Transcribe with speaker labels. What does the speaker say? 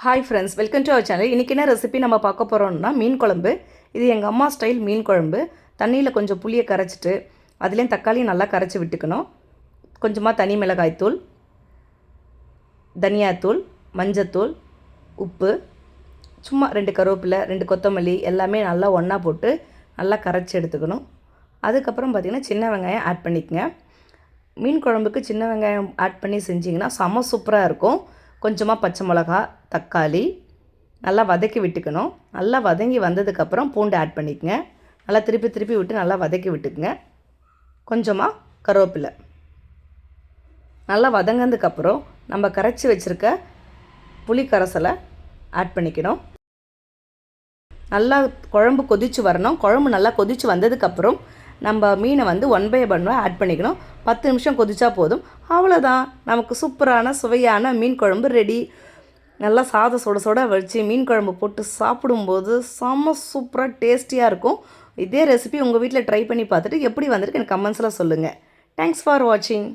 Speaker 1: Hi friends, welcome to our channel. இன்றைக்கி என்ன recipe நம்ம பார்க்க போகிறோம்னா மீன் குழம்பு. இது எங்கள் அம்மா ஸ்டைல் மீன் குழம்பு. தண்ணியில் கொஞ்சம் புளியை கரைச்சிட்டு அதுலேயும் தக்காளியும் நல்லா கரைச்சி விட்டுக்கணும். கொஞ்சமாக தனி மிளகாய்த்தூள், தனியாத்தூள், மஞ்சத்தூள், உப்பு, சும்மா 2 கருவேப்பிலை, 2 கொத்தமல்லி எல்லாமே நல்லா ஒன்றா போட்டு நல்லா கரைச்சி எடுத்துக்கணும். அதுக்கப்புறம் பார்த்திங்கன்னா சின்ன வெங்காயம் ஆட் பண்ணிக்கங்க. மீன் குழம்புக்கு சின்ன வெங்காயம் ஆட் பண்ணி செஞ்சிங்கன்னா செம்ம சூப்பராக இருக்கும். கொஞ்சமாக பச்சை மிளகா, தக்காளி நல்லா வதக்கி விட்டுக்கணும். நல்லா வதங்கி வந்ததுக்கப்புறம் பூண்டு ஆட் பண்ணிக்கங்க. நல்லா திருப்பி விட்டு நல்லா வதக்கி விட்டுக்குங்க. கொஞ்சமாக கருவேப்பிலை நல்லா வதங்கினதுக்கப்புறம் நம்ம கரைச்சி வச்சுருக்க புளி கரைசலை ஆட் பண்ணிக்கணும். நல்லா குழம்பு கொதித்து வரணும். குழம்பு நல்லா கொதித்து வந்ததுக்கப்புறம் நம்ம மீனை 1 பை 1 ஆட் பண்ணிக்கணும். 10 நிமிஷம் கொதிச்சா போதும். அவ்வளோதான், நமக்கு சூப்பரான சுவையான மீன் குழம்பு ரெடி. நல்லா சாதம் சுட வச்சு மீன் குழம்பு போட்டு சாப்பிடும்போது செம்ம சூப்பராக டேஸ்டியாக இருக்கும். இதே ரெசிபி உங்கள் வீட்டில் ட்ரை பண்ணி பார்த்துட்டு எப்படி வந்திருக்கு எனக்கு கமெண்ட்ஸில் சொல்லுங்கள். தேங்க்ஸ் ஃபார் வாட்சிங்.